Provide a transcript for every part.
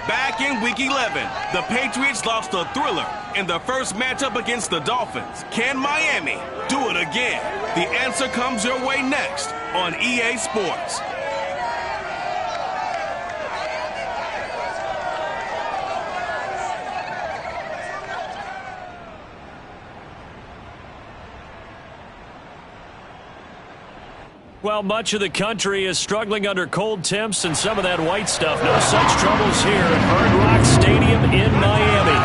Back in Week 11, the Patriots lost a thriller in the first matchup against the Dolphins. Can Miami do it again? The answer comes your way next on EA Sports. Well, much of the country is struggling under cold temps and some of that white stuff. No such troubles here at Hard Rock Stadium in Miami.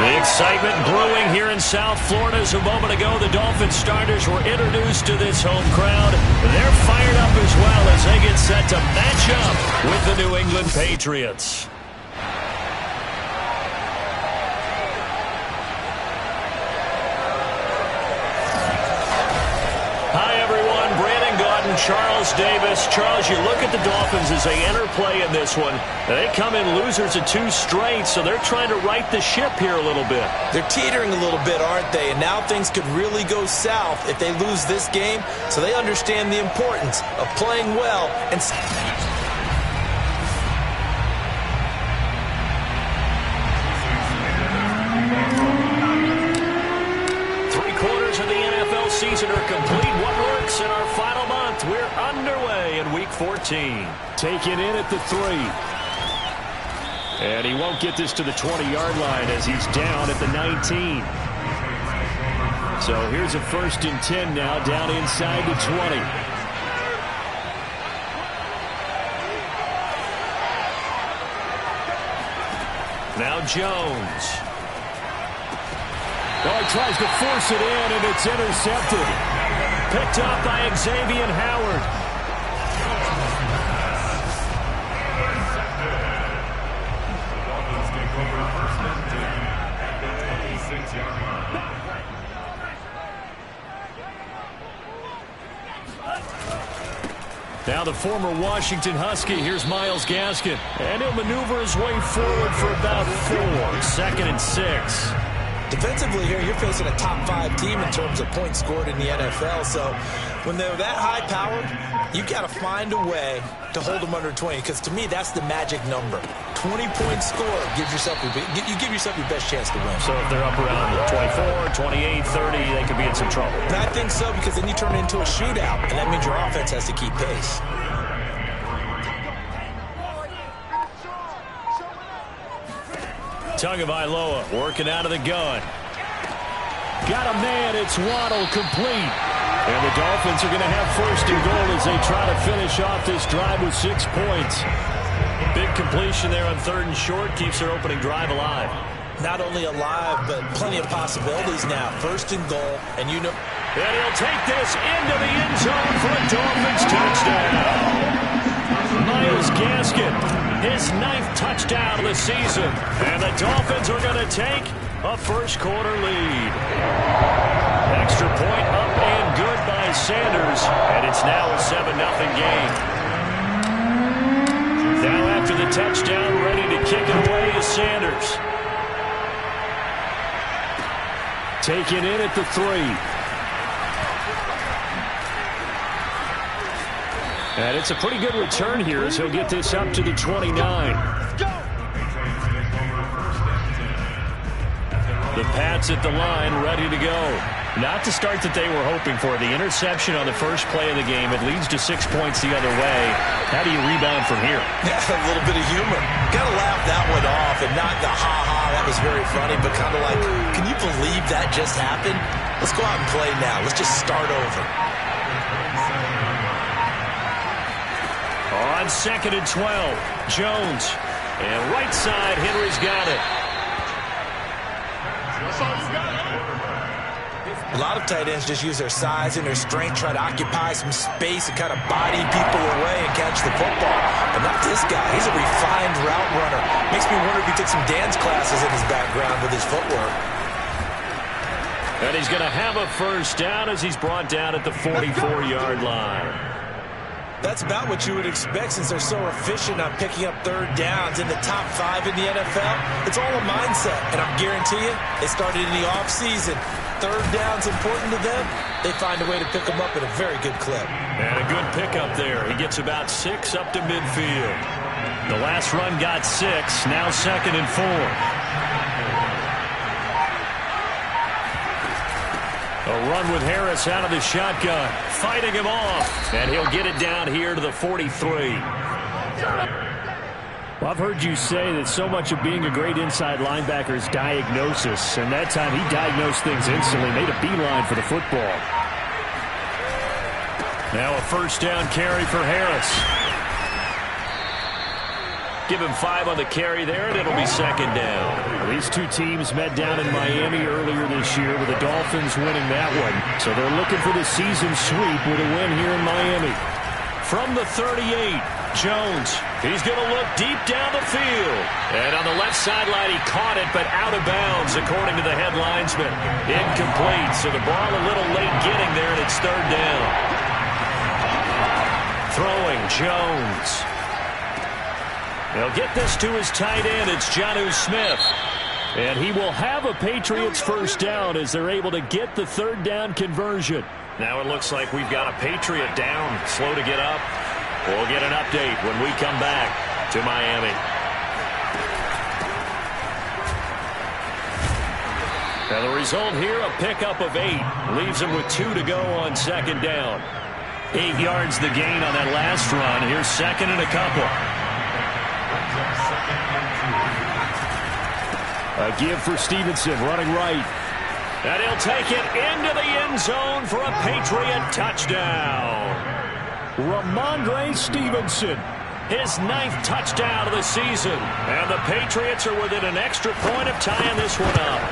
The excitement brewing here in South Florida as a moment ago. The Dolphins starters were introduced to this home crowd. They're fired up as well as they get set to match up with the New England Patriots. Charles Davis. Charles, you look at the Dolphins as they enter play in this one. They come in losers of 2 straight, so they're trying to right the ship here a little bit. They're teetering a little bit, aren't they? And now things could really go south if they lose this game, so they understand the importance of playing well and... Three-quarters of the NFL season are complete. What works in our final month? We're underway in Week 14. Taken in at the 3. And he won't get this to the 20-yard line as he's down at the 19. So here's a 1st and 10 now, down inside the 20. Now Jones. Oh, he tries to force it in, and it's intercepted. Picked up by Xavier Howard. Now the former Washington Husky. Here's Myles Gaskin. And he'll maneuver his way forward for about 4. 2nd and 6. Defensively here, you're facing a top 5 team in terms of points scored in the NFL. So when they're that high-powered, you've got to find a way to hold them under 20. Because to me, that's the magic number. 20-point score gives yourself you give yourself your best chance to win. So if they're up around 24, 28, 30, they could be in some trouble. And I think so, because then you turn it into a shootout, and that means your offense has to keep pace. Tagovailoa working out of the gun. Got a man. It's Waddle, complete. And the Dolphins are going to have 1st and goal as they try to finish off this drive with 6 points. Big completion there on 3rd and short. Keeps their opening drive alive. Not only alive, but plenty of possibilities now. 1st and goal, and you know... And he'll take this into the end zone for a Dolphins touchdown. Myles Gaskin, his 9th touchdown of the season. And the Dolphins are going to take a 1st quarter lead. Extra point up and good by Sanders. And it's now a 7-0 game. Now after the touchdown, ready to kick it away is Sanders. Taken in at the 3. And it's a pretty good return here as he'll get this up to the 29. The Pats at the line, ready to go. Not the start that they were hoping for. The interception on the first play of the game. It leads to 6 points the other way. How do you rebound from here? Yeah, a little bit of humor. Got to laugh that one off and not the ha-ha, that was very funny, but kind of like, can you believe that just happened? Let's go out and play now. Let's just start over. On 2nd and 12, Jones. And right side, Henry's got it. A lot of tight ends just use their size and their strength, try to occupy some space and kind of body people away and catch the football. But not this guy. He's a refined route runner. Makes me wonder if he took some dance classes in his background with his footwork. And he's going to have a 1st down as he's brought down at the 44-yard line. That's about what you would expect since they're so efficient on picking up 3rd downs in the top 5 in the NFL. It's all a mindset, and I guarantee you, they started in the offseason. 3rd down's important to them. They find a way to pick them up at a very good clip. And a good pickup there. He gets about 6 up to midfield. The last run got 6. Now 2nd and 4. A run with Harris out of the shotgun. Fighting him off. And he'll get it down here to the 43. Well, I've heard you say that so much of being a great inside linebacker is diagnosis. And that time he diagnosed things instantly, made a beeline for the football. Now a first down carry for Harris. Give him 5 on the carry there, and it'll be 2nd down. Well, these two teams met down in Miami earlier this year with the Dolphins winning that one. So they're looking for the season sweep with a win here in Miami. From the 38, Jones. He's going to look deep down the field. And on the left sideline, he caught it, but out of bounds, according to the head linesman. Incomplete, so the ball a little late getting there, and it's 3rd down. Throwing, Jones. They'll get this to his tight end. It's Jonnu Smith. And he will have a Patriots first down as they're able to get the 3rd down conversion. Now it looks like we've got a Patriot down, slow to get up. We'll get an update when we come back to Miami. Now the result here, a pickup of 8. Leaves him with 2 to go on 2nd down. 8 yards the gain on that last run. Here's 2nd and a couple. A give for Stevenson, running right. And he'll take it into the end zone for a Patriot touchdown. Ramondre Stevenson. His 9th touchdown of the season. And the Patriots are within an extra point of tying this one up.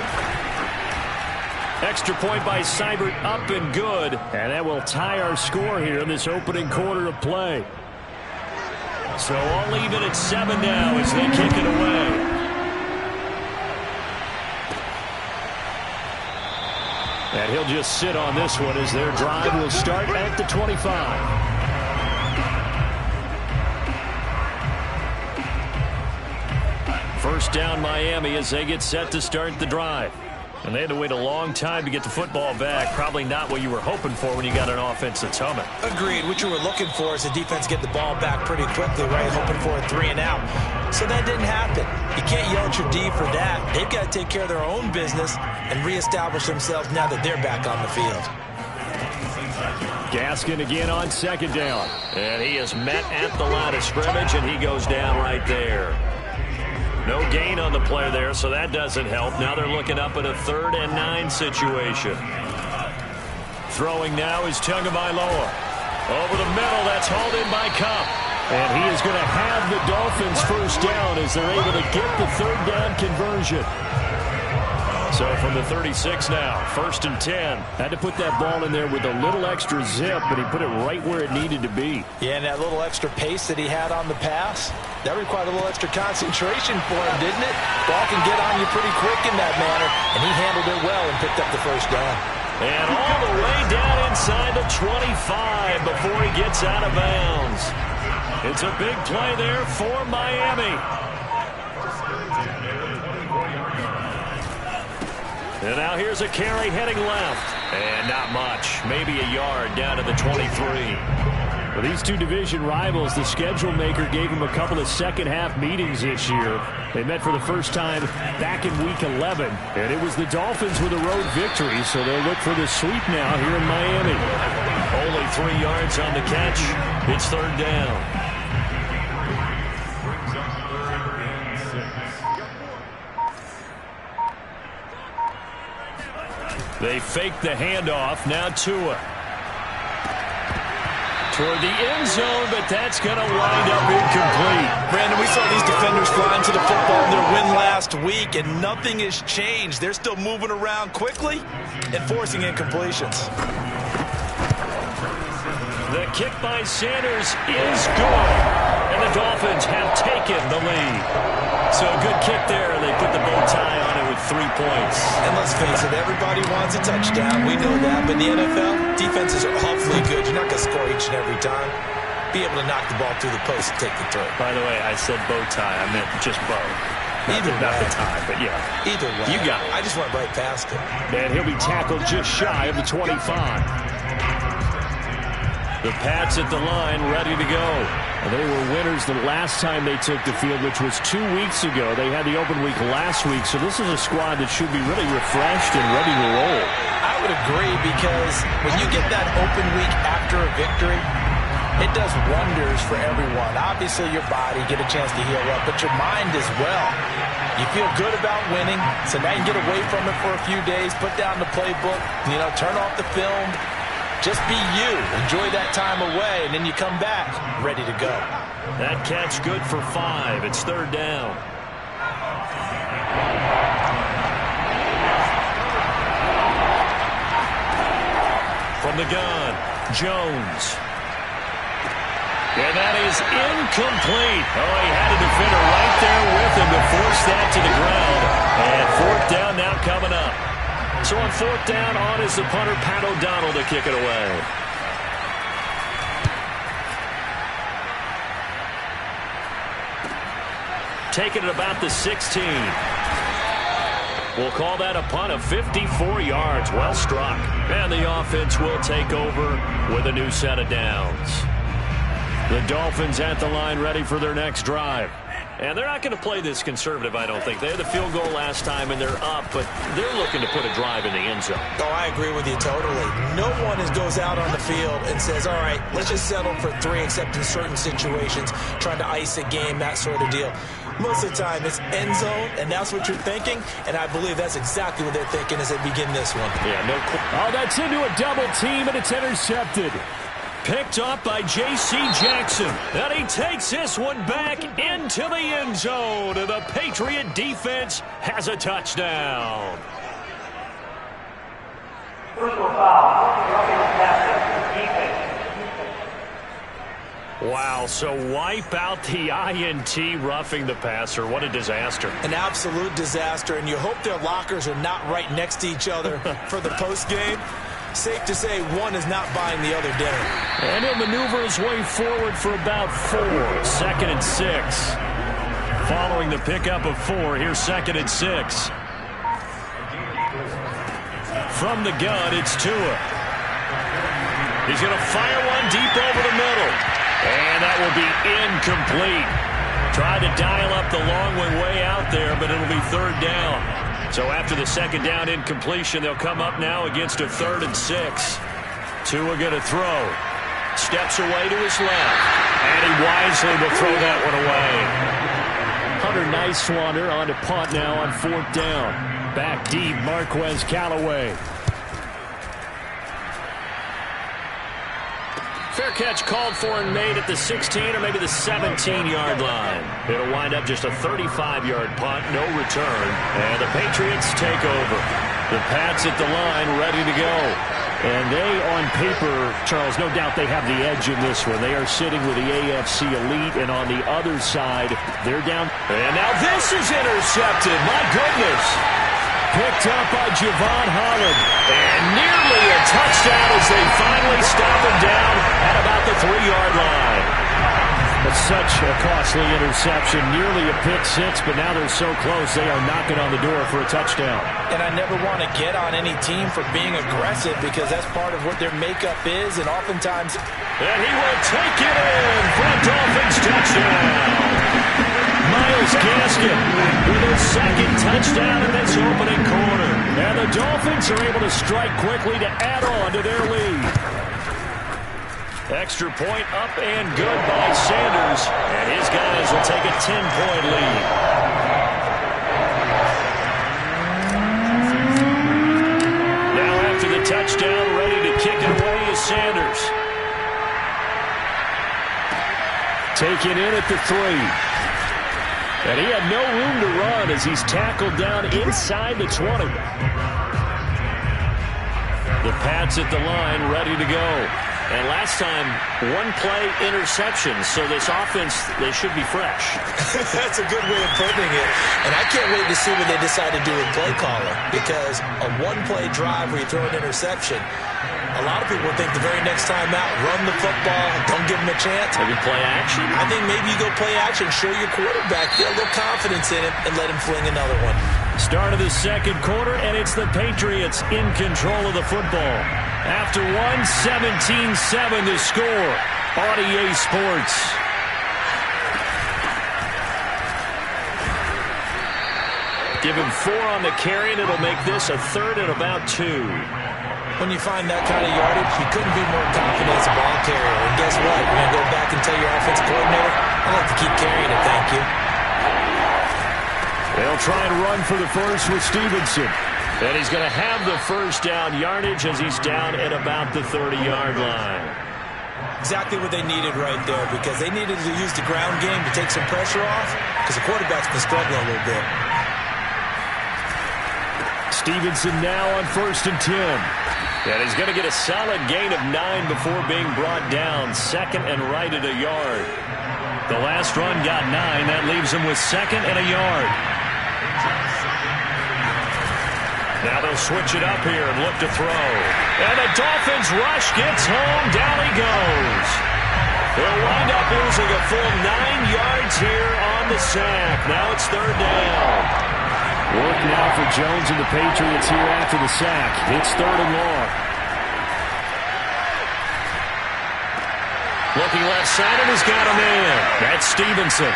Extra point by Seibert, up and good. And that will tie our score here in this opening quarter of play. So all even at 7 now as they kick it away. And he'll just sit on this one as their drive will start at the 25. First down Miami as they get set to start the drive. And they had to wait a long time to get the football back. Probably not what you were hoping for when you got an offense that's humming. Agreed. What you were looking for is the defense get the ball back pretty quickly, right? Hoping for a 3 and out. So that didn't happen. You can't yell at your D for that. They've got to take care of their own business and reestablish themselves now that they're back on the field. Gaskin again on 2nd down. And he is met at the line of scrimmage, and he goes down right there. No gain on the play there, so that doesn't help. Now they're looking up at a 3rd and 9 situation. Throwing now is Tagovailoa. Over the middle, that's hauled in by Kupp. And he is going to have the Dolphins first down as they're able to get the 3rd down conversion. So from the 36 now, 1st and 10. Had to put that ball in there with a little extra zip, but he put it right where it needed to be. Yeah, and that little extra pace that he had on the pass, that required a little extra concentration for him, didn't it? Ball can get on you pretty quick in that manner, and he handled it well and picked up the first down. And all the way down inside the 25 before he gets out of bounds. It's a big play there for Miami. And now here's a carry heading left. And not much. Maybe a yard down to the 23. For these two division rivals, the schedule maker gave them a couple of second-half meetings this year. They met for the first time back in Week 11. And it was the Dolphins with a road victory, so they'll look for the sweep now here in Miami. Only 3 yards on the catch. It's 3rd down. They fake the handoff. Now Tua. Toward the end zone, but that's going to wind up incomplete. Brandon, we saw these defenders flying to the football in their win last week, and nothing has changed. They're still moving around quickly and forcing incompletions. The kick by Sanders is good, and the Dolphins have taken the lead. So a good kick there, and they put the bow tie on it with 3 points. And let's face it, everybody wants a touchdown. We know that, but in the NFL, defenses are awfully good. You're not going to score each and every time. Be able to knock the ball through the post and take the throw. By the way, I said bow tie. I meant just bow. Either not way. the tie, but yeah. Either way. You got it. I just went right past it. And he'll be tackled just shy of the 25. The Pats at the line, ready to go. They were winners the last time they took the field, which was 2 weeks ago. They had the open week last week, so this is a squad that should be really refreshed and ready to roll. I would agree, because when you get that open week after a victory, it does wonders for everyone. Obviously, your body get a chance to heal up, but your mind as well. You feel good about winning, so now you can get away from it for a few days, put down the playbook, turn off the film. Just be you. Enjoy that time away, and then you come back ready to go. That catch good for 5. It's third down. From the gun, Jones. And that is incomplete. Oh, he had a defender right there with him to force that to the ground. And fourth down now coming up. So on fourth down, on is the punter, Pat O'Donnell, to kick it away. Taking it about the 16. We'll call that a punt of 54 yards. Well struck. And the offense will take over with a new set of downs. The Dolphins at the line, ready for their next drive. And they're not going to play this conservative, I don't think. They had the field goal last time, and they're up, but they're looking to put a drive in the end zone. Oh, I agree with you totally. No one goes out on the field and says, all right, let's just settle for 3, except in certain situations, trying to ice a game, that sort of deal. Most of the time, it's end zone, and that's what you're thinking, and I believe that's exactly what they're thinking as they begin this one. Yeah, no. Oh, that's into a double team, and it's intercepted. Picked up by J.C. Jackson. And he takes this one back into the end zone. And the Patriot defense has a touchdown. Wow, so wipe out the INT, roughing the passer. What a disaster. An absolute disaster, and you hope their lockers are not right next to each other for the postgame. Safe to say one is not buying the other dinner. And he'll maneuver his way forward for about 4. 2nd and 6. Following the pickup of 4, here's 2nd and 6. From the gun, it's Tua. He's going to fire one deep over the middle. And that will be incomplete. Tried to dial up the long one way out there, but it'll be third down. So after the second down incompletion, they'll come up now against a 3rd and 6. Tua going to throw. Steps away to his left. And he wisely will throw that one away. Hunter Nice-Swander on to punt now on 4th down. Back deep, Marquez Callaway. Fair catch called for and made at the 16 or maybe the 17-yard line. It'll wind up just a 35-yard punt, no return. And the Patriots take over. The Pats at the line, ready to go. And they, on paper, Charles, no doubt they have the edge in this one. They are sitting with the AFC elite, and on the other side, they're down. And now this is intercepted. My goodness. Picked up by Javon Holland. And nearly a touchdown as they finally stop him down at about the 3-yard line. But such a costly interception. Nearly a pick 6, but now they're so close they are knocking on the door for a touchdown. And I never want to get on any team for being aggressive, because that's part of what their makeup is, and oftentimes... And he will take it in for a Dolphins touchdown. Myles Gaskin with his 2nd touchdown in this opening quarter. And the Dolphins are able to strike quickly to add on to their lead. Extra point up and good by Sanders. And his guys will take a 10-point lead. Now after the touchdown, ready to kick it away is Sanders. Taken in at the 3. And he had no room to run as he's tackled down inside the 20. The Pats at the line, ready to go. And last time, 1-play interception. So this offense, they should be fresh. That's a good way of putting it. And I can't wait to see what they decide to do with play calling. Because a 1-play drive where you throw an interception, a lot of people think the very next time out, run the football, don't give them a chance. Maybe play action? I think maybe you go play action, show your quarterback, get a little confidence in him, and let him fling another one. Start of the second quarter, and it's the Patriots in control of the football. After 17-7 the score on EA Sports. Give him 4 on the carry, and it'll make this a 3rd and about 2. When you find that kind of yardage, you couldn't be more confident as a ball carrier. And guess what? You're going to go back and tell your offensive coordinator, I'd like to keep carrying it, thank you. They'll try and run for the first with Stevenson. And he's going to have the first down yardage as he's down at about the 30-yard line. Exactly what they needed right there, because they needed to use the ground game to take some pressure off, because the quarterback's been struggling a little bit. Stevenson now on 1st and 10. And he's going to get a solid gain of 9 before being brought down. 2nd and right at a yard. The last run got 9. That leaves him with 2nd and a yard. Now they'll switch it up here and look to throw. And the Dolphins rush gets home. Down he goes. They'll wind up losing a full 9 yards here on the sack. Now it's 3rd down. Work now for Jones and the Patriots here after the sack. It's 3rd and long. Looking left side, and he's got a man. That's Stevenson.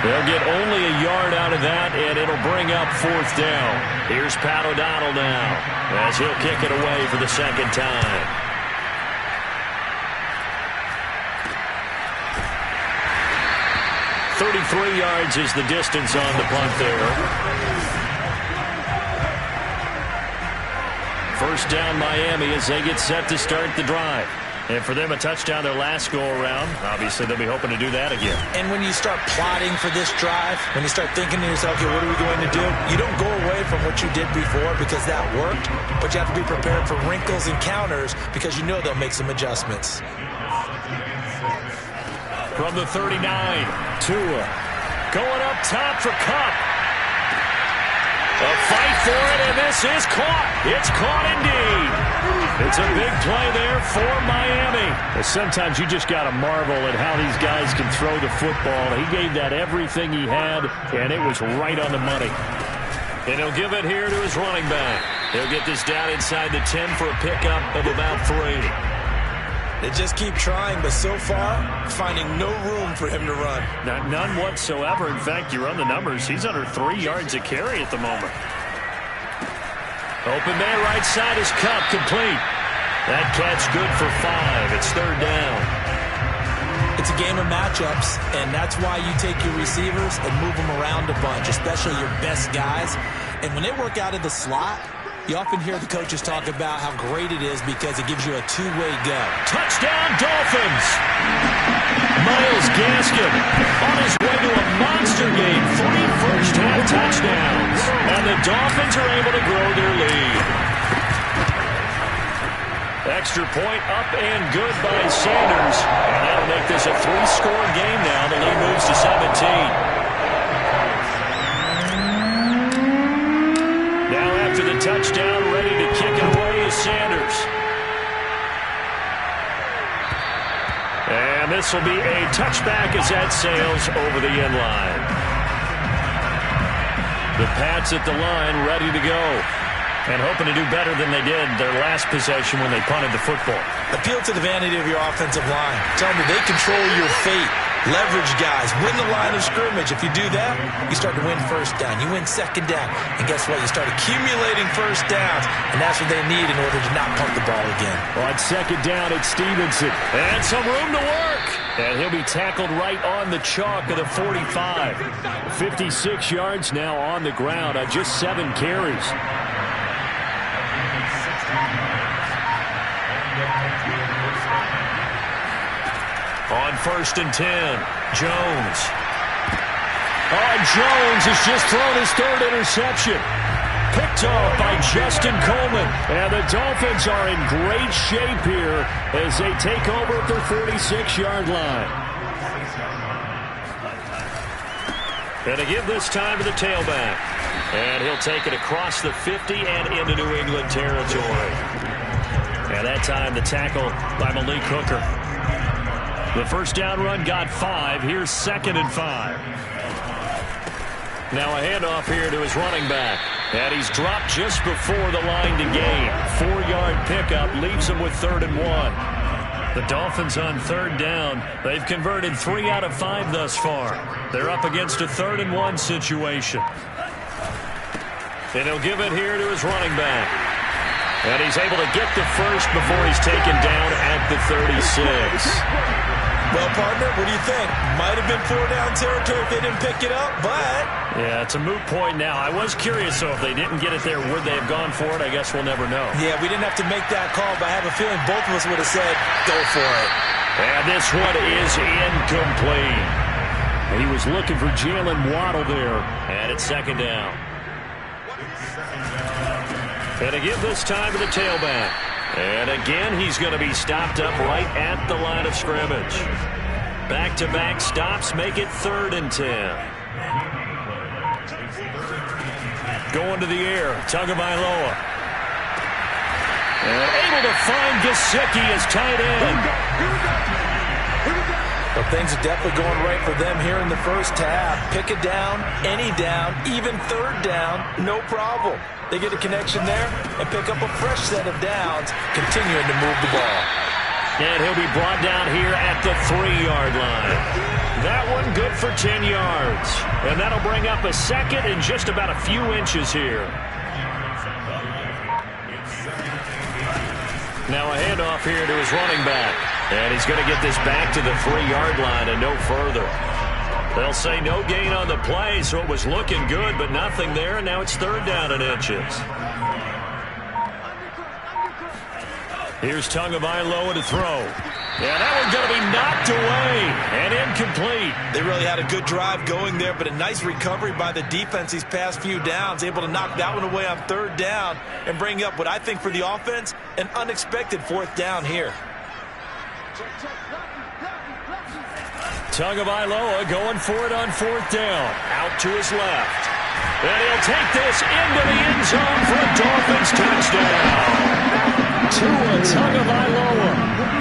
They'll get only a yard out of that, and it'll bring up 4th down. Here's Pat O'Donnell now, as he'll kick it away for the 2nd time. .33 yards is the distance on the punt there. First down Miami as they get set to start the drive. And for them, a touchdown their last go-around. Obviously, they'll be hoping to do that again. And when you start plotting for this drive, when you start thinking to yourself, okay, what are we going to do? You don't go away from what you did before because that worked, but you have to be prepared for wrinkles and counters because you know they'll make some adjustments. From the 39, Tua going up top for Kupp. A fight for it, and this is caught. It's caught indeed. It's a big play there for Miami. Well, sometimes you just got to marvel at how these guys can throw the football. He gave that everything he had, and it was right on the money. And he'll give it here to his running back. He'll get this down inside the 10 for a pickup of about 3. They just keep trying, but so far, finding no room for him to run. None whatsoever. In fact, you run the numbers. He's under 3 yards a carry at the moment. Open man right side is Kupp, complete. That catch good for 5. It's 3rd down. It's a game of matchups, and that's why you take your receivers and move them around a bunch, especially your best guys. And when they work out of the slot, you often hear the coaches talk about how great it is because it gives you a two-way go. Touchdown, Dolphins! Myles Gaskin on his way to a monster game. 3 first-half touchdowns. And the Dolphins are able to grow their lead. Extra point up and good by Sanders. And that'll make this a 3-score game now. The lead moves to 17. The touchdown, ready to kick it away is Sanders. And this will be a touchback as that sails over the end line. The Pats at the line ready to go. And hoping to do better than they did their last possession when they punted the football. Appeal to the vanity of your offensive line. Tell them that they control your fate. Leverage guys. Win the line of scrimmage. If you do that, you start to win first down. You win second down. And guess what? You start accumulating first downs. And that's what they need in order to not punt the ball again. On 2nd down, it's Stevenson. And some room to work. And he'll be tackled right on the chalk of the 45. 56 yards now on the ground on just 7 carries. On 1st and 10, Jones. Oh, Jones has just thrown his 3rd interception. Picked off by Justin Coleman. And the Dolphins are in great shape here as they take over at their 46-yard line. And they give this time to the tailback. And he'll take it across the 50 and into New England territory. And that time the tackle by Malik Hooker. The first down run got 5. Here's 2nd and 5. Now a handoff here to his running back. And he's dropped just before the line to gain. 4-yard pickup leaves him with 3rd and 1. The Dolphins on 3rd down. They've converted 3 out of 5 thus far. They're up against a 3rd and 1 situation. And he'll give it here to his running back. And he's able to get the first before he's taken down at the 36. Well, partner, what do you think? Might have been 4-down territory if they didn't pick it up, but... Yeah, it's a moot point now. I was curious, so if they didn't get it there, would they have gone for it? I guess we'll never know. Yeah, we didn't have to make that call, but I have a feeling both of us would have said, go for it. And this one is incomplete. And he was looking for Jalen Waddle there. And it's 2nd down. And again this time to the tailback. And again, he's going to be stopped up right at the line of scrimmage. Back-to-back stops make it 3rd and 10. Going to the air, Tagovailoa. And able to find Gesicki as tight end. Well, things are definitely going right for them here in the first half. Pick a down, any down, even 3rd down, no problem. They get a connection there and pick up a fresh set of downs, continuing to move the ball. And he'll be brought down here at the 3-yard line. That one good for 10 yards. And that'll bring up a 2nd and just about a few inches here. Now a handoff here to his running back. And he's going to get this back to the 3-yard line and no further. They'll say no gain on the play, so it was looking good, but nothing there, and now it's 3rd down and inches. Here's Tagovailoa to throw. And that one's going to be knocked away and incomplete. They really had a good drive going there, but a nice recovery by the defense these past few downs, able to knock that one away on 3rd down and bring up what I think for the offense, an unexpected 4th down here. Tagovailoa going for it on 4th down. Out to his left. And he'll take this into the end zone for a Dolphins touchdown. Tua Tagovailoa,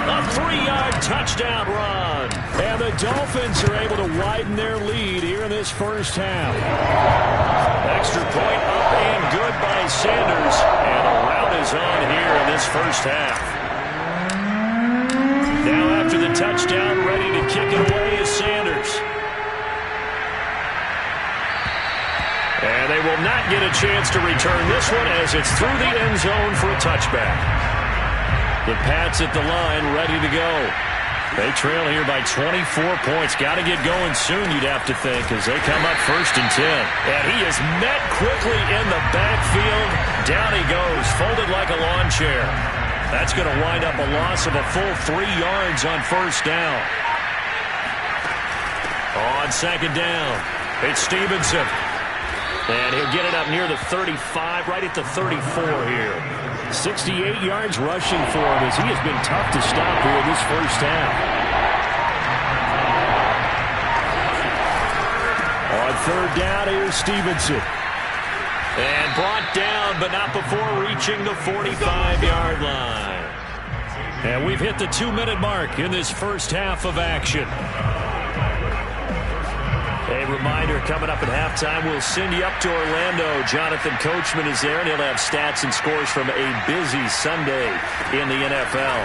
a 3-yard touchdown run. And the Dolphins are able to widen their lead here in this first half. Extra point up and good by Sanders. And the rout is on here in this first half. Now after the touchdown, ready to kick it away is Sanders. And they will not get a chance to return this one as it's through the end zone for a touchback. The Pats at the line, ready to go. They trail here by 24 points. Got to get going soon, you'd have to think, as they come up 1st and 10. And he is met quickly in the backfield. Down he goes, folded like a lawn chair. That's going to wind up a loss of a full 3 yards on 1st down. On 2nd down, it's Stevenson. And he'll get it up near the 35, right at the 34 here. 68 yards rushing for him as he has been tough to stop here in this first half. On 3rd down, here's Stevenson. And brought down, but not before reaching the 45-yard line. And we've hit the 2-minute mark in this first half of action. A reminder, coming up at halftime, we'll send you up to Orlando. Jonathan Coachman is there, and he'll have stats and scores from a busy Sunday in the NFL.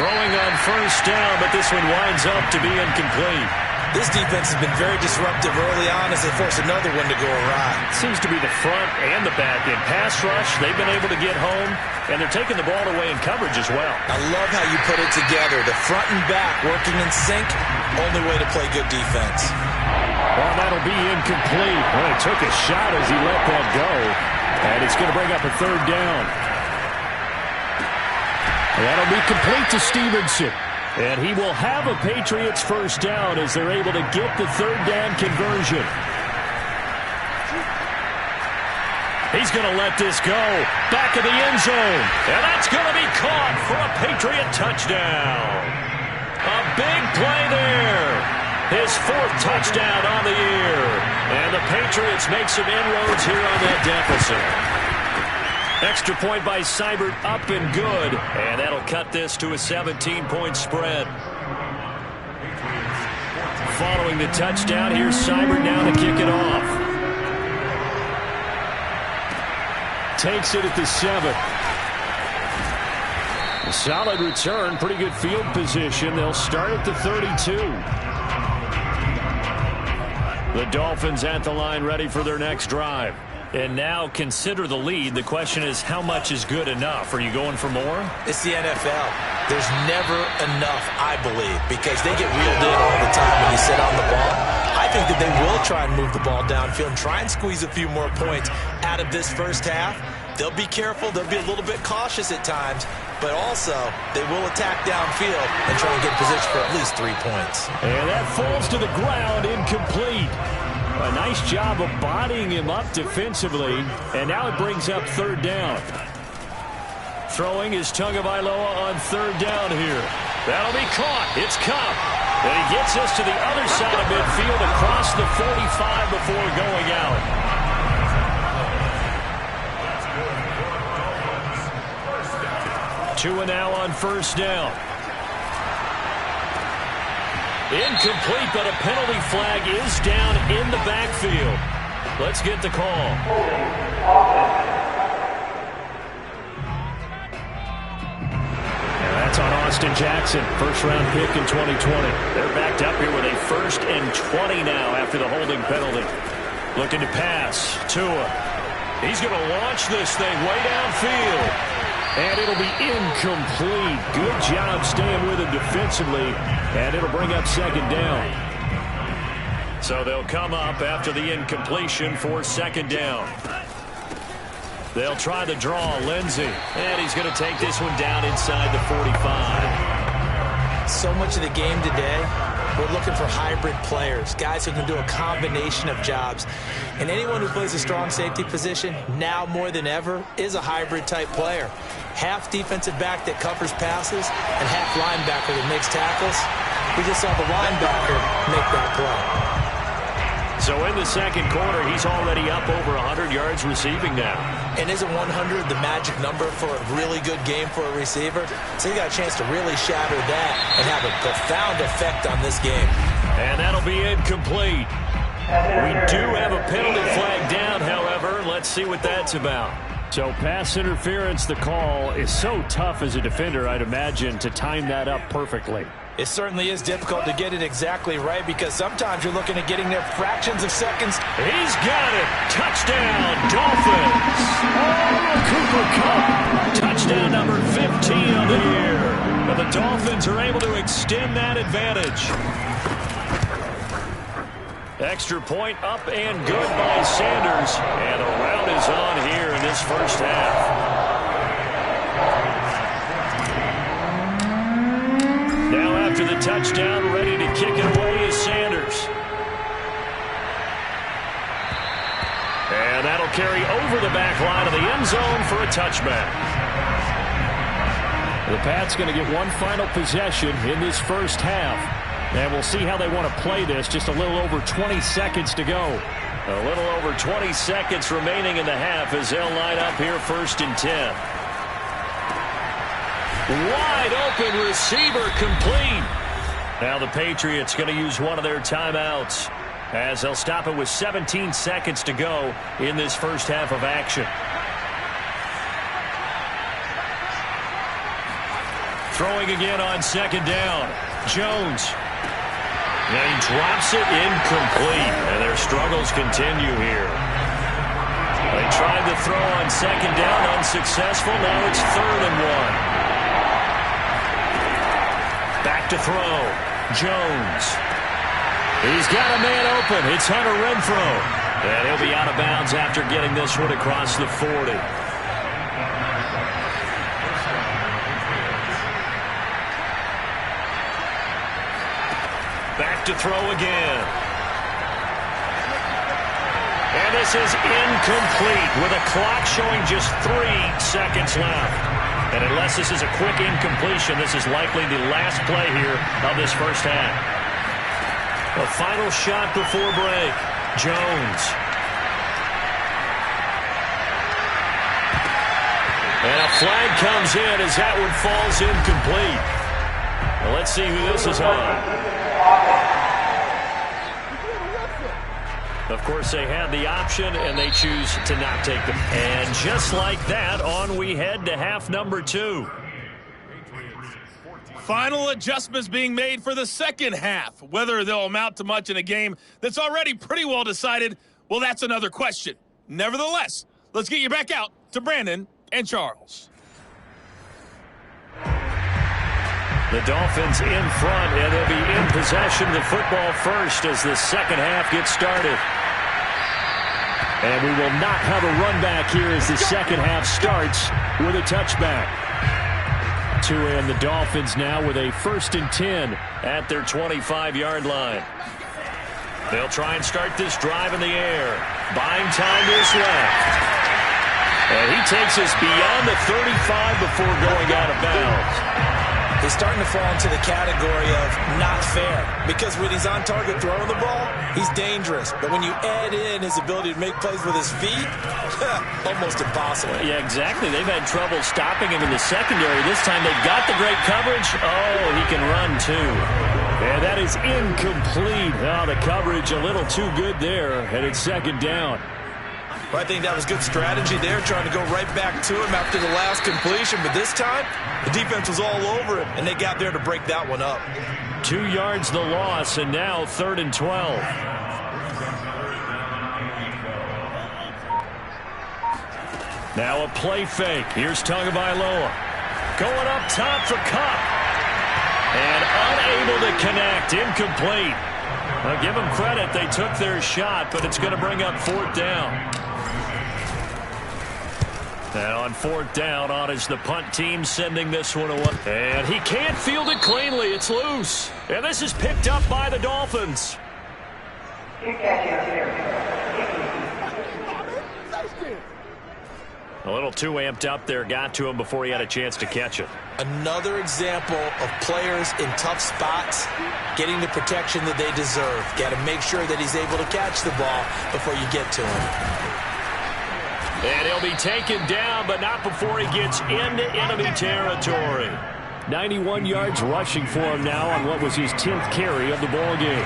Throwing on 1st down, but this one winds up to be incomplete. This defense has been very disruptive early on as they force another one to go awry. Seems to be the front and the back end. Pass rush, they've been able to get home, and they're taking the ball away in coverage as well. I love how you put it together. The front and back working in sync, only way to play good defense. Well, that'll be incomplete. Well, he took a shot as he let that go, and it's going to bring up a 3rd down. That'll be complete to Stevenson. And he will have a Patriots 1st down as they're able to get the 3rd down conversion. He's going to let this go. Back of the end zone. And that's going to be caught for a Patriot touchdown. A big play there. His 4th touchdown on the year. And the Patriots make some inroads here on that deficit. Extra point by Seibert, up and good. And that'll cut this to a 17-point spread. Following the touchdown, here's Seibert now to kick it off. takes it at the 7. A solid return, pretty good field position. They'll start at the 32. The Dolphins at the line, ready for their next drive. And now consider the lead. The question is, how much is good enough? Are you going for more? It's the NFL. There's never enough, I believe, because they get reeled in all the time when you sit on the ball. I think that they will try and move the ball downfield and try and squeeze a few more points out of this first half. They'll be careful. They'll be a little bit cautious at times, but also they will attack downfield and try and get position for at least 3 points. And that falls to the ground, incomplete. A nice job of bodying him up defensively, and now it brings up 3rd down. Throwing is Tagovailoa on 3rd down here. That'll be caught. It's Kupp. And he gets us to the other side of midfield across the 45 before going out. Tua now on 1st down. Incomplete, but a penalty flag is down in the backfield. Let's get the call. And that's on Austin Jackson, first-round pick in 2020. They're backed up here with a 1st and 20 now after the holding penalty. Looking to pass. Tua. He's going to launch this thing way downfield. And it'll be incomplete. Good job staying with him defensively. And it'll bring up 2nd down. So they'll come up after the incompletion for 2nd down. They'll try the draw. Lindsey. And he's going to take this one down inside the 45. So much of the game today, we're looking for hybrid players, guys who can do a combination of jobs. And anyone who plays a strong safety position, now more than ever, is a hybrid-type player. Half defensive back that covers passes and half linebacker that makes tackles. We just saw the linebacker make that play. So in the 2nd quarter, he's already up over 100 yards receiving now. And isn't 100 the magic number for a really good game for a receiver? So he got a chance to really shatter that and have a profound effect on this game. And that'll be incomplete. We do have a penalty flag down, however. Let's see what that's about. So pass interference, the call is so tough as a defender, I'd imagine, to time that up perfectly. It certainly is difficult to get it exactly right because sometimes you're looking at getting there fractions of seconds. He's got it. Touchdown, Dolphins. Oh, Cooper Kupp. Touchdown number 15 on the year. But the Dolphins are able to extend that advantage. Extra point up and good by Sanders. And a rout is on here in this first half. Now after the touchdown, ready to kick it away is Sanders. And that'll carry over the back line of the end zone for a touchback. The Pats going to get one final possession in this first half. And we'll see how they want to play this. Just a little over 20 seconds to go. A little over 20 seconds remaining in the half as they'll line up here 1st and 10. Wide open receiver complete. Now the Patriots going to use one of their timeouts as they'll stop it with 17 seconds to go in this first half of action. Throwing again on 2nd down. Jones. And he drops it incomplete. And their struggles continue here. They tried to throw on 2nd down, unsuccessful. Now it's 3rd and 1. Back to throw. Jones. He's got a man open. It's Hunter Renfrow. And he'll be out of bounds after getting this one across the 40. Back to throw again. And this is incomplete with a clock showing just 3 seconds left. And unless this is a quick incompletion, this is likely the last play here of this first half. A final shot before break. Jones. And a flag comes in as that one falls incomplete. Well, let's see who this is on. Of course, they had the option, and they choose to not take them. And just like that, on we head to half number 2. Final adjustments being made for the second half. Whether they'll amount to much in a game that's already pretty well decided, well, that's another question. Nevertheless, let's get you back out to Brandon and Charles. The Dolphins in front, and they'll be in possession of the football first as the second half gets started. And we will not have a run back here as the second half starts with a touchback. And the Dolphins now with a 1st and 10 at their 25-yard line. They'll try and start this drive in the air. Buying time to his left. And he takes us beyond the 35 before going out of bounds. He's starting to fall into the category of not fair, because when he's on target throwing the ball, he's dangerous. But when you add in his ability to make plays with his feet, almost impossible. Yeah, exactly. They've had trouble stopping him in the secondary. This time they've got the great coverage. Oh, he can run too. And that is incomplete. Oh, the coverage a little too good there, and it's second down. Well, I think that was good strategy there, trying to go right back to him after the last completion. But this time, the defense was all over him, and they got there to break that one up. 2 yards the loss, and now 3rd and 12. Now a play fake. Here's Tagovailoa. Going up top for Kupp. And unable to connect. Incomplete. Well, give them credit. They took their shot, but it's going to bring up 4th down. Now on 4th down, on is the punt team sending this one away. And he can't field it cleanly. It's loose. And this is picked up by the Dolphins. A little too amped up there. Got to him before he had a chance to catch it. Another example of players in tough spots getting the protection that they deserve. Got to make sure that he's able to catch the ball before you get to him. And he'll be taken down, but not before he gets into enemy territory. 91 yards rushing for him now on what was his 10th carry of the ball game.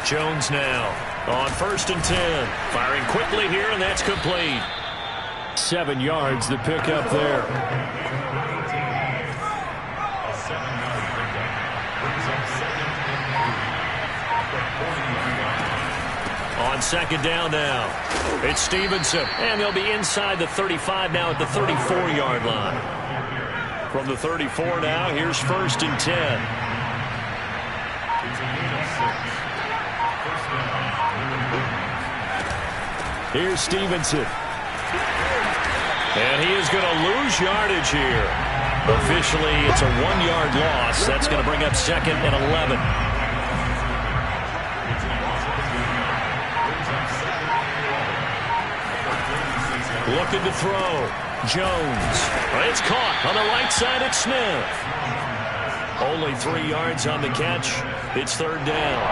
Jones now on 1st and 10. Firing quickly here, and that's complete. 7 yards, the pickup there. On 2nd down now, it's Stevenson. And they'll be inside the 35 now at the 34-yard line. From the 34 now, here's 1st and 10. Here's Stevenson. And he is going to lose yardage here. Officially, it's a 1-yard loss. That's going to bring up 2nd and 11. Looking to throw. Jones. It's caught on the right side at Smith. Only 3 yards on the catch. It's 3rd down.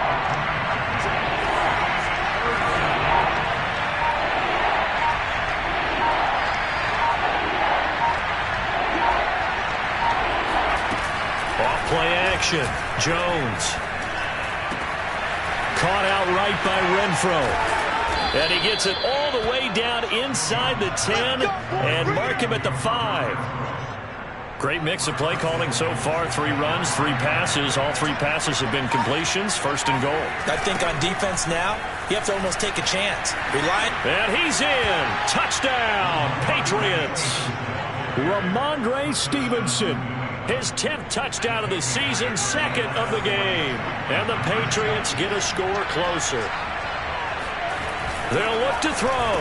Off play action. Jones. Caught outright by Renfro. And he gets it all the way down inside the 10 and mark him at the 5. Great mix of play calling so far. 3 runs, 3 passes. All 3 passes have been completions. 1st and goal. I think on defense now, you have to almost take a chance. And he's in. Touchdown, Patriots. Ramondre Stevenson. His 10th touchdown of the season, 2nd of the game. And the Patriots get a score closer. They'll look to throw.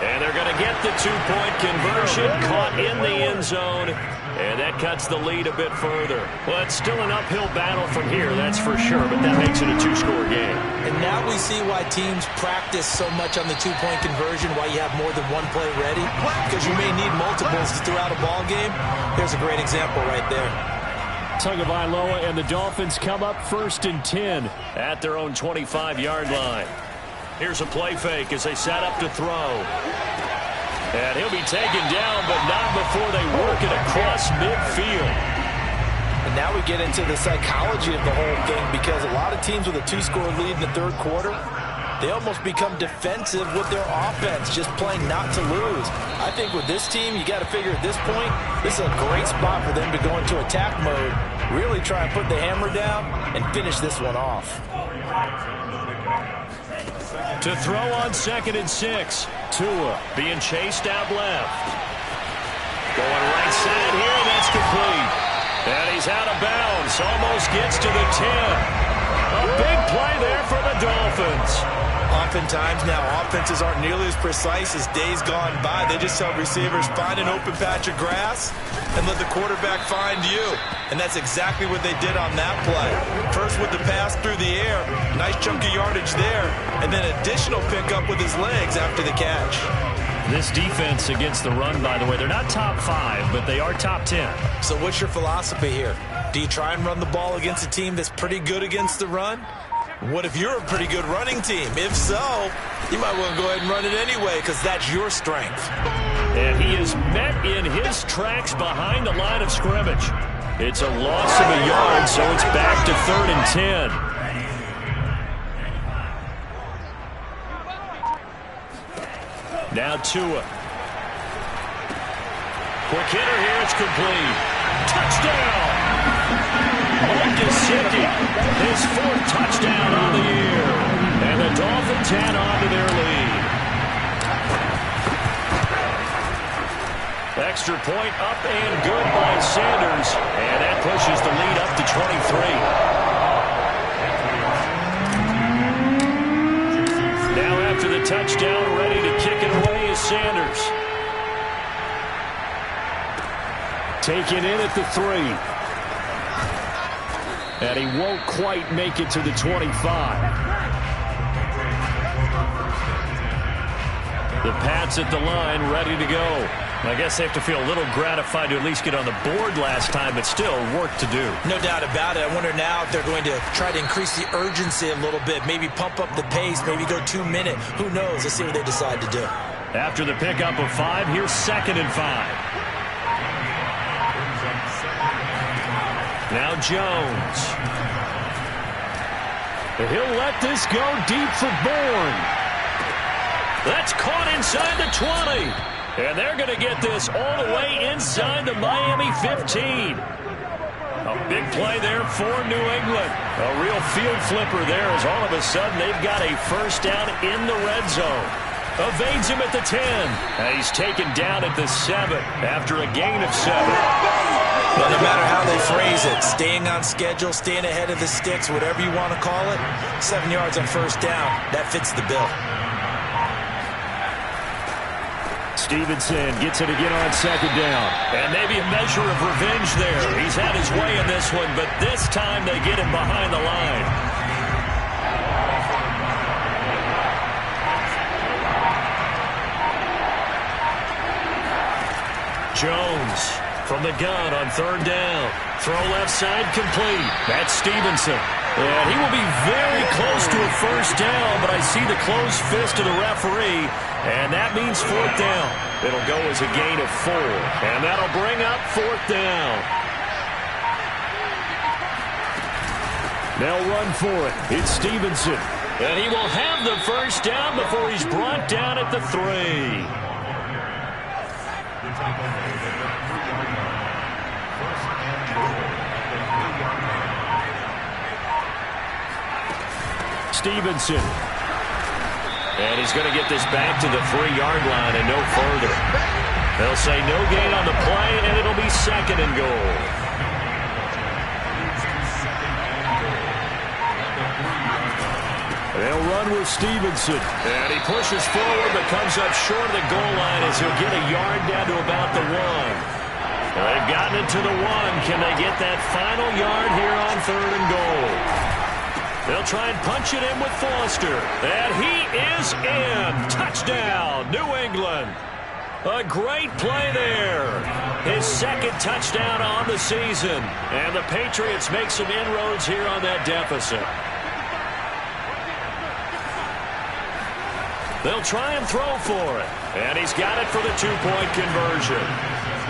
And they're going to get the 2-point conversion. Caught in the end zone. And that cuts the lead a bit further. Well, it's still an uphill battle from here, that's for sure. But that makes it a 2-score game. And now we see why teams practice so much on the 2-point conversion, why you have more than one play ready. Because you may need multiples throughout a ball game. Here's a great example right there. Tagovailoa and the Dolphins come up 1st and 10 at their own 25-yard line. Here's a play fake as they set up to throw. And he'll be taken down, but not before they work it across midfield. And And now we get into the psychology of the whole thing, because a lot of teams with a 2-score lead in the third quarter, they almost become defensive with their offense, just playing not to lose. I think with this team, you got to figure at this point, this is a great spot for them to go into attack mode, really try and put the hammer down and finish this one off. To throw on 2nd and 6. Tua being chased out left. Going right side here, and that's complete. And he's out of bounds. Almost gets to the 10. A big play there for the Dolphins. Oftentimes now, offenses aren't nearly as precise as days gone by. They just tell receivers, find an open patch of grass and let the quarterback find you. And that's exactly what they did on that play. First with the pass through the air, nice chunk of yardage there, and then additional pickup with his legs after the catch. This defense against the run, by the way, they're not top 5, but they are top 10. So what's your philosophy here? Do you try and run the ball against a team that's pretty good against the run? What if you're a pretty good running team? If so, you might want to go ahead and run it anyway, because that's your strength. And he is met in his tracks behind the line of scrimmage. It's a loss of a yard, so it's back to 3rd and 10. Now Tua. Quick hitter here, it's complete. Touchdown! Mike Gesicki, his 4th touchdown on the year. And the Dolphins head on to their lead. Extra point up and good by Sanders. And that pushes the lead up to 23. Now after the touchdown, ready to kick it away is Sanders. Taken in at the 3. And he won't quite make it to the 25. The Pats at the line, ready to go. I guess they have to feel a little gratified to at least get on the board last time, but still work to do. No doubt about it. I wonder now if they're going to try to increase the urgency a little bit, maybe pump up the pace, maybe go 2-minute. Who knows? Let's see what they decide to do. After the pickup of 5, here's 2nd and 5. Now Jones. He'll let this go deep for Bourne. That's caught inside the 20. And they're going to get this all the way inside the Miami 15. A big play there for New England. A real field flipper there, as all of a sudden they've got a first down in the red zone. Evades him at the 10. And he's taken down at the 7 after a gain of 7. But no matter how they phrase it, staying on schedule, staying ahead of the sticks, whatever you want to call it, 7 yards on first down, that fits the bill. Stevenson gets it again on 2nd down. And maybe a measure of revenge there. He's had his way in this one, but this time they get him behind the line. Jones from the gun on 3rd down. Throw left side complete. That's Stevenson. And he will be very close to a first down, but I see the closed fist of the referee, and that means 4th down. It'll go as a gain of 4, and that'll bring up 4th down. They'll run for it. It's Stevenson. And he will have the first down before he's brought down at the 3. Stevenson. And he's going to get this back to the 3-yard line and no further. They'll say no gain on the play, and it'll be 2nd and goal. They'll run with Stevenson. And he pushes forward but comes up short of the goal line as he'll get a yard down to about the 1. They've gotten it to the 1. Can they get that final yard here on 3rd and goal? They'll try and punch it in with Foster. And he is in. Touchdown, New England. A great play there. His 2nd touchdown on the season. And the Patriots make some inroads here on that deficit. They'll try and throw for it. And he's got it for the 2-point conversion.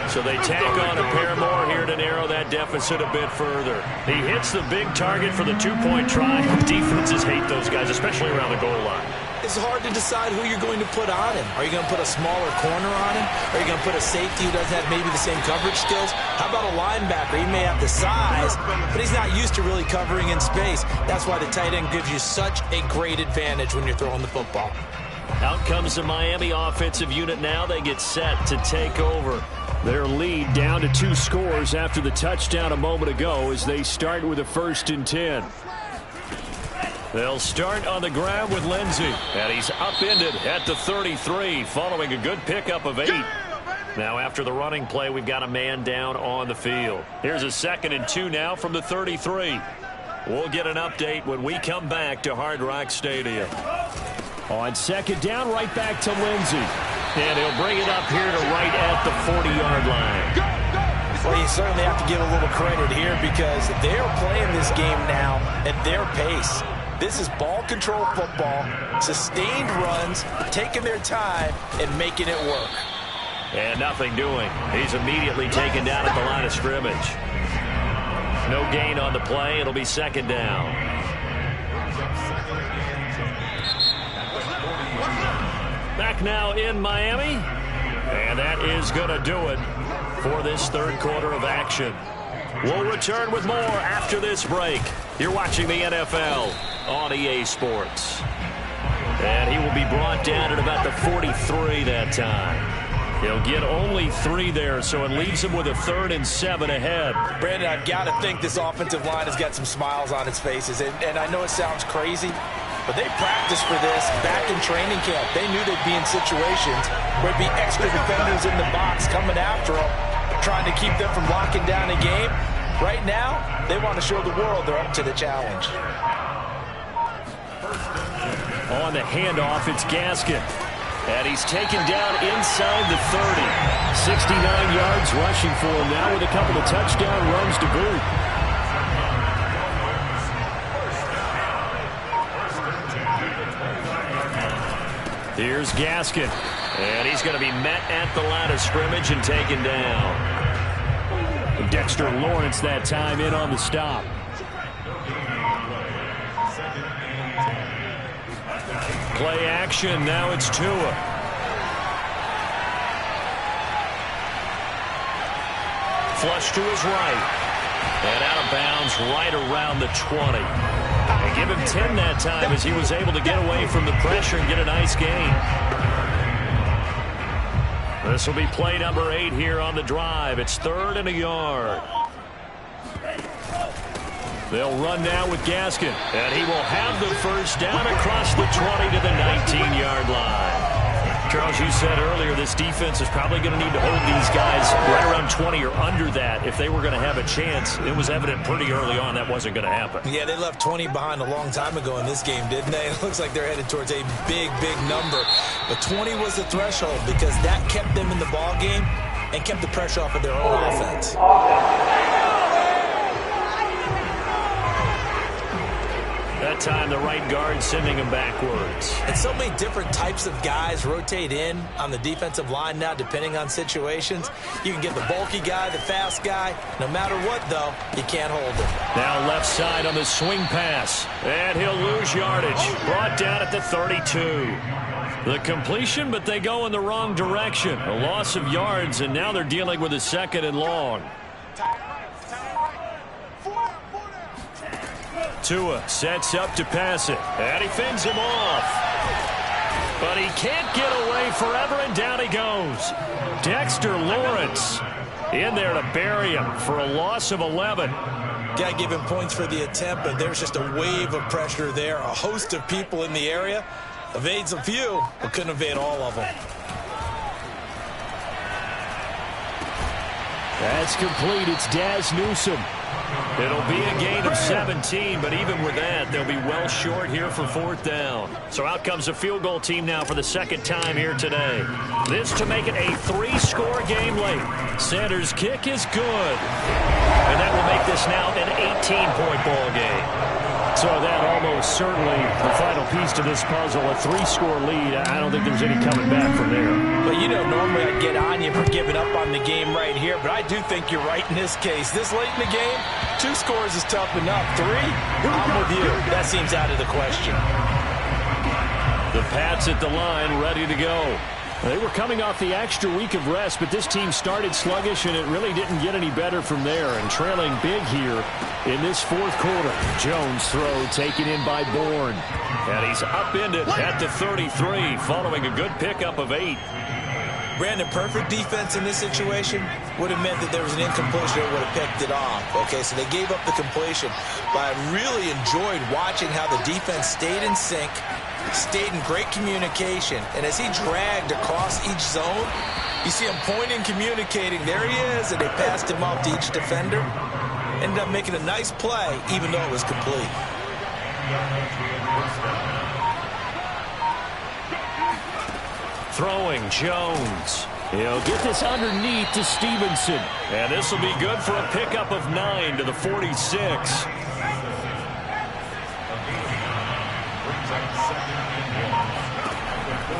So they tack on a pair more here to narrow that deficit a bit further. He hits the big target for the two-point try. Defenses hate those guys, especially around the goal line. It's hard to decide who you're going to put on him. Are you going to put a smaller corner on him? Are you going to put a safety who doesn't have maybe the same coverage skills? How about a linebacker? He may have the size, but he's not used to really covering in space. That's why the tight end gives you such a great advantage when you're throwing the football. Out comes the Miami offensive unit now. They get set to take over. Their lead down to 2 scores after the touchdown a moment ago as they start with a 1st and 10. They'll start on the ground with Lindsey. And he's upended at the 33 following a good pickup of 8. Now after the running play, we've got a man down on the field. Here's a 2nd and 2 now from the 33. We'll get an update when we come back to Hard Rock Stadium. On 2nd down, right back to Lindsey. And he'll bring it up here to right at the 40-yard line. Well, you certainly have to give a little credit here because they're playing this game now at their pace. This is ball control football, sustained runs, taking their time and making it work. And nothing doing. He's immediately taken down at the line of scrimmage. No gain on the play. It'll be 2nd down. Back now in Miami. And that is going to do it for this 3rd quarter of action. We'll return with more after this break. You're watching the NFL on EA Sports. And he will be brought down at about the 43 that time. He'll get only 3 there, so it leaves him with a 3rd and 7 ahead. Brandon, I've got to think this offensive line has got some smiles on its faces. And I know it sounds crazy, but they practiced for this back in training camp. They knew they'd be in situations where there'd be extra defenders in the box coming after them, trying to keep them from locking down a game. Right now, they want to show the world they're up to the challenge. On the handoff, it's Gaskin. And he's taken down inside the 30. 69 yards rushing for him now with a couple of touchdown runs to boot. Here's Gaskin. And he's going to be met at the line of scrimmage and taken down. Dexter Lawrence that time in on the stop. Play action. Now it's Tua. Flush to his right. And out of bounds right around the 20. They give him 10 that time as he was able to get away from the pressure and get a nice gain. This will be play number 8 here on the drive. It's 3rd and a yard. They'll run now with Gaskin. And he will have the 1st down across the 20 to the 19-yard line. Charles, you said earlier this defense is probably going to need to hold these guys right around 20 or under that if they were going to have a chance. It was evident pretty early on that wasn't going to happen. Yeah, they left 20 behind a long time ago in this game, didn't they? It looks like they're headed towards a big, big number. But 20 was the threshold because that kept them in the ball game and kept the pressure off of their own offense. That time the right guard sending him backwards. And so many different types of guys rotate in on the defensive line now depending on situations. You can get the bulky guy, the fast guy. No matter what, though, you can't hold him. Now left side on the swing pass. And he'll lose yardage. Brought down at the 32. The completion, but they go in the wrong direction. A loss of yards, and now they're dealing with a 2nd and long. Tua sets up to pass it. And he fends him off. But he can't get away forever, and down he goes. Dexter Lawrence in there to bury him for a loss of 11. Got to give him points for the attempt, but there's just a wave of pressure there. A host of people in the area. Evades a few, but couldn't evade all of them. That's complete. It's Daz Newsome. It'll be a gain of 17, but even with that, they'll be well short here for 4th down. So out comes the field goal team now for the 2nd time here today. This to make it a 3-score game late. Sanders' kick is good. And that will make this now an 18-point ball game. So that almost certainly the final piece to this puzzle. A 3-score lead. I don't think there's any coming back from there. But, you know, normally I'd get on you for giving up on the game right here, but I do think you're right in this case. This late in the game, 2 scores is tough enough. 3, I'm with you. That seems out of the question. The Pats at the line, ready to go. They were coming off the extra week of rest, but this team started sluggish, and it really didn't get any better from there. And trailing big here in this fourth quarter. Jones throw taken in by Bourne. And he's upended at the 33, following a good pickup of 8. Brandon, perfect defense in this situation would have meant that there was an incompletion that would have picked it off. Okay, so they gave up the completion. But I really enjoyed watching how the defense stayed in sync, stayed in great communication, and as he dragged across each zone, you see him pointing, communicating. There he is, and they passed him off to each defender. Ended up making a nice play, even though it was complete. Throwing Jones. He'll get this underneath to Stevenson. And this will be good for a pickup of 9 to the 46.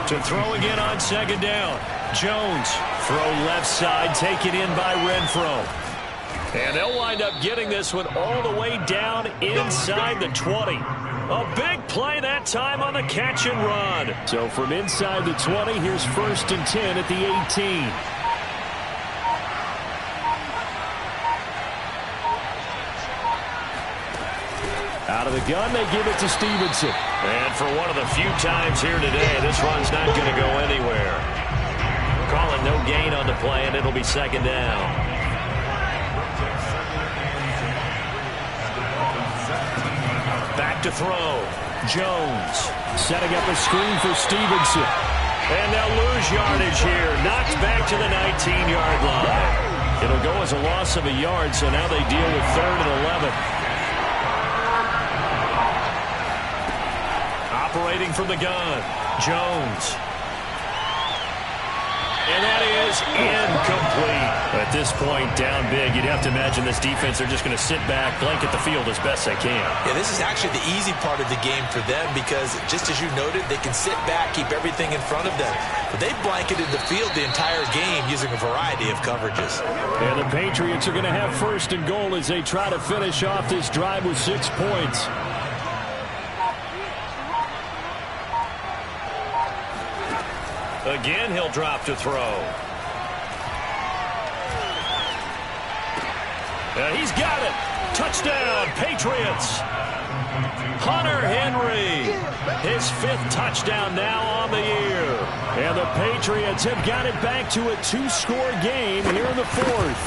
To throw again on second down. Jones, throw left side, taken in by Renfro. And they'll wind up getting this one all the way down inside the 20. A big play that time on the catch and run. So from inside the 20, here's 1st and 10 at the 18. Out of the gun, they give it to Stevenson. And for one of the few times here today, this run's not going to go anywhere. Calling no gain on the play, and it'll be second down. Back to throw. Jones setting up a screen for Stevenson. And they'll lose yardage here. Knocked back to the 19-yard line. It'll go as a loss of a yard, so now they deal with 3rd and 11. Operating from the gun, Jones. And that is incomplete. At this point, down big, you'd have to imagine this defense are just going to sit back, blanket the field as best they can. Yeah, this is actually the easy part of the game for them because, just as you noted, they can sit back, keep everything in front of them. But they blanketed the field the entire game using a variety of coverages. And the Patriots are going to have 1st and goal as they try to finish off this drive with 6 points. Again, he'll drop to throw. And he's got it. Touchdown, Patriots. Hunter Henry. His 5th touchdown now on the year. And the Patriots have got it back to a 2-score game here in the 4th.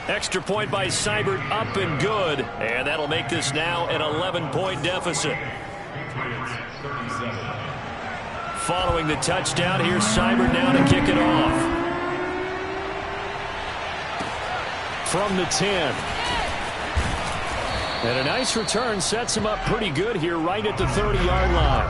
Extra point by Seibert, up and good. And that'll make this now an 11-point deficit. Following the touchdown, here's Seibert now to kick it off. From the 10. And a nice return sets him up pretty good here right at the 30-yard line.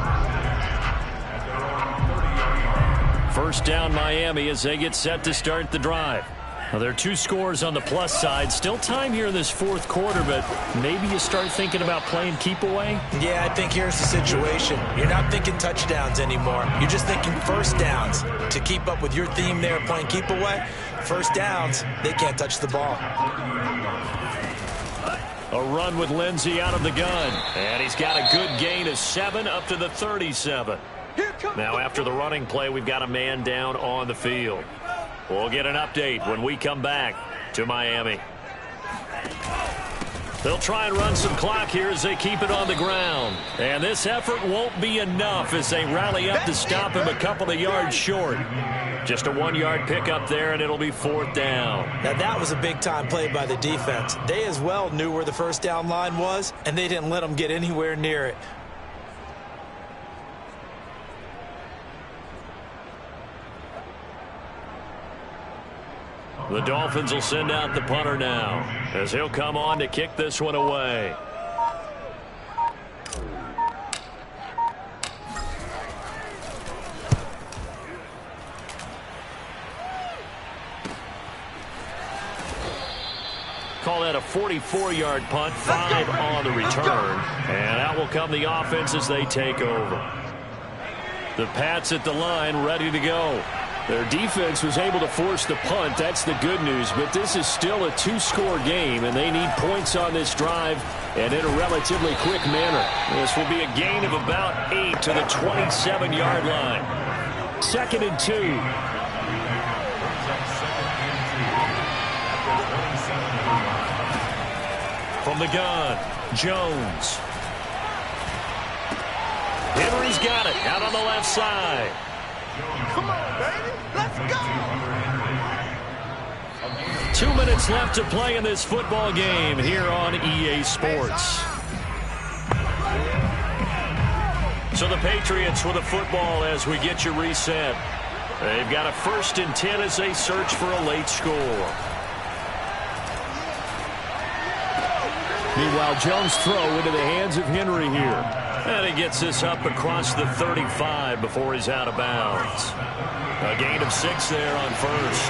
First down Miami as they get set to start the drive. Well, there are 2 scores on the plus side. Still time here in this 4th quarter, but maybe you start thinking about playing keep away? Yeah, I think here's the situation. You're not thinking touchdowns anymore. You're just thinking first downs. To keep up with your theme there, playing keep away, first downs, they can't touch the ball. A run with Lindsey out of the gun. And he's got a good gain of 7 up to the 37. Now after the running play, we've got a man down on the field. We'll get an update when we come back to Miami. They'll try and run some clock here as they keep it on the ground. And this effort won't be enough as they rally up to stop him a couple of yards short. Just a 1-yard pickup there, and it'll be 4th down. Now that was a big-time play by the defense. They as well knew where the first down line was, and they didn't let them get anywhere near it. The Dolphins will send out the punter now as he'll come on to kick this one away. call that a 44-yard punt, 5 on the return. And out will come the offense as they take over. The Pats at the line, ready to go. Their defense was able to force the punt. That's the good news. But this is still a 2-score game, and they need points on this drive and in a relatively quick manner. This will be a gain of about 8 to the 27-yard line. 2nd and 2. From the gun, Jones. Henry's got it out on the left side. Come on, baby. Let's go. 2 minutes left to play in this football game here on EA Sports. So the Patriots with the football as we get you reset. They've got a 1st and 10 as they search for a late score. Meanwhile, Jones' throw into the hands of Henry here. And he gets this up across the 35 before he's out of bounds. A gain of 6 there on 1st.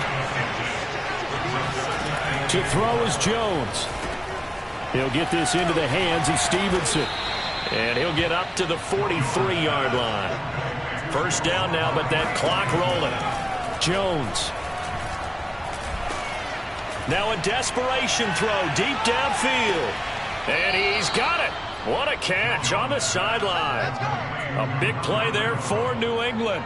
To throw is Jones. He'll get this into the hands of Stevenson. And he'll get up to the 43-yard line. 1st down now, but that clock rolling. Jones. Now a desperation throw deep downfield. And he's got it. What a catch on the sideline. A big play there for New England.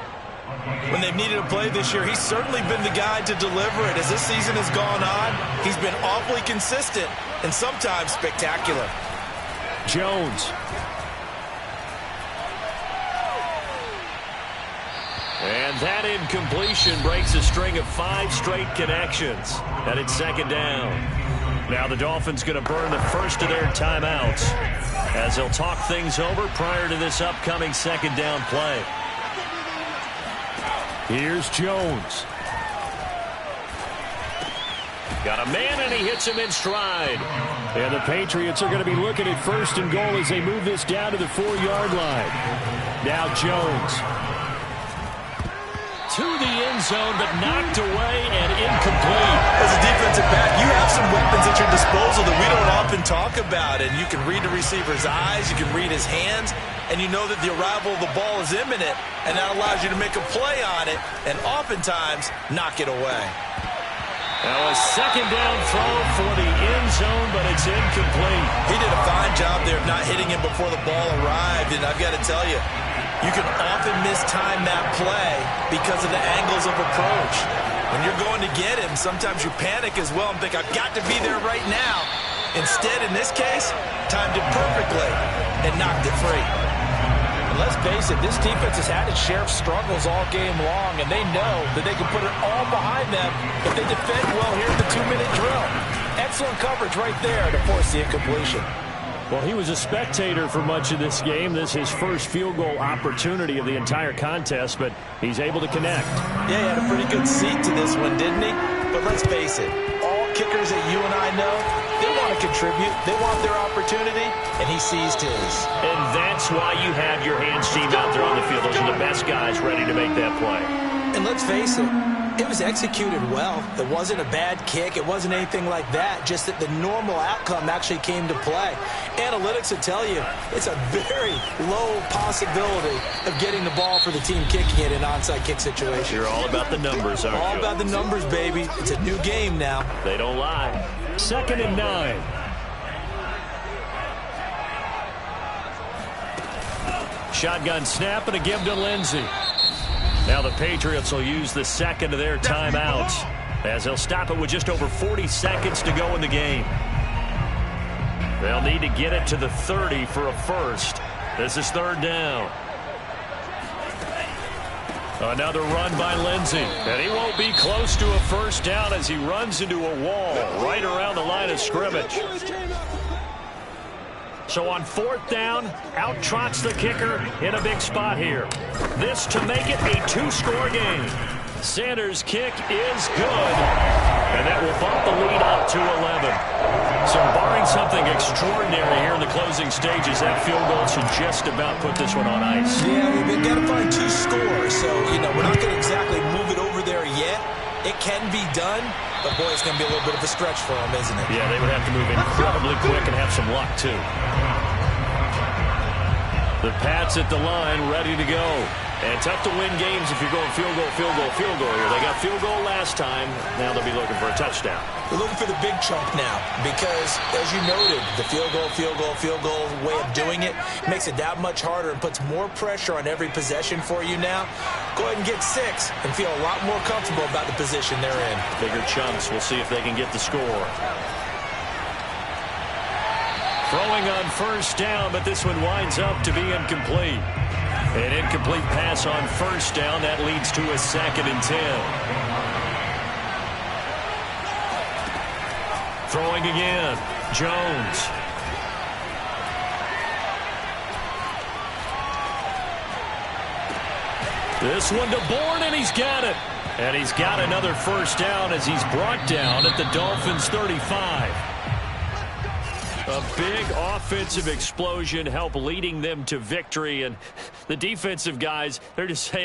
When they've needed a play this year, he's certainly been the guy to deliver it. As this season has gone on, he's been awfully consistent and sometimes spectacular. Jones. And that incompletion breaks a string of 5 straight connections. And it's 2nd down. Now the Dolphins going to burn the first of their timeouts as they'll talk things over prior to this upcoming 2nd down play. Here's Jones. Got a man, and he hits him in stride. And the Patriots are going to be looking at 1st and goal as they move this down to the 4-yard line. Now Jones. To the end zone, but knocked away and incomplete. As a defensive back, you have some weapons at your disposal that we don't often talk about. And you can read the receiver's eyes, you can read his hands, and you know that the arrival of the ball is imminent, and that allows you to make a play on it and oftentimes knock it away. Now a 2nd down throw for the end zone, but it's incomplete. He did a fine job there of not hitting him before the ball arrived, and I've got to tell you, you can often mistime that play because of the angles of approach. When you're going to get him, sometimes you panic as well and think, I've got to be there right now. Instead, in this case, timed it perfectly and knocked it free. And let's face it, this defense has had its share of struggles all game long, and they know that they can put it all behind them if they defend well here in the 2-minute drill. Excellent coverage right there to force the incompletion. Well, he was a spectator for much of this game. This is his first field goal opportunity of the entire contest, but he's able to connect. Yeah, he had a pretty good seat to this one, didn't he? But let's face it, all kickers that you and I know, they want to contribute. They want their opportunity, and he seized his. And that's why you have your hands team out there on the field. Those are the best guys ready to make that play. And let's face it, it was executed well. It wasn't a bad kick. It wasn't anything like that. Just that the normal outcome actually came to play. Analytics will tell you it's a very low possibility of getting the ball for the team kicking it in an onside kick situation. You're all about the numbers, aren't you? All about the numbers, baby. It's a new game now. They don't lie. 2nd and 9. Shotgun snap and a give to Lindsey. Now the Patriots will use the 2nd of their timeouts as they'll stop it with just over 40 seconds to go in the game. They'll need to get it to the 30 for a first. This is 3rd down. Another run by Lindsey. And he won't be close to a first down as he runs into a wall right around the line of scrimmage. So on 4th down, out trots the kicker in a big spot here. This to make it a 2-score game. Sanders' kick is good. And that will bump the lead up to 11. So barring something extraordinary here in the closing stages, that field goal should just about put this one on ice. Yeah, we've got to find 2 scores. So, we're not going to exactly move it over there yet. It can be done, but boy, it's going to be a little bit of a stretch for them, isn't it? Yeah, they would have to move incredibly quick and have some luck, too. The Pats at the line, ready to go. And tough to win games if you're going field goal, field goal, field goal here. They got field goal last time. Now they'll be looking for a touchdown. They're looking for the big chunk now because, as you noted, the field goal way of doing it makes it that much harder and puts more pressure on every possession for you now. Go ahead and get 6 and feel a lot more comfortable about the position they're in. Bigger chunks. We'll see if they can get the score. Throwing on first down, but this one winds up to be incomplete. An incomplete pass on first down. That leads to a 2nd and 10. Throwing again. Jones. This one to Bourne, and he's got it. And he's got another first down as he's brought down at the Dolphins' 35. A big offensive explosion helped leading them to victory, and the defensive guys, they're just saying,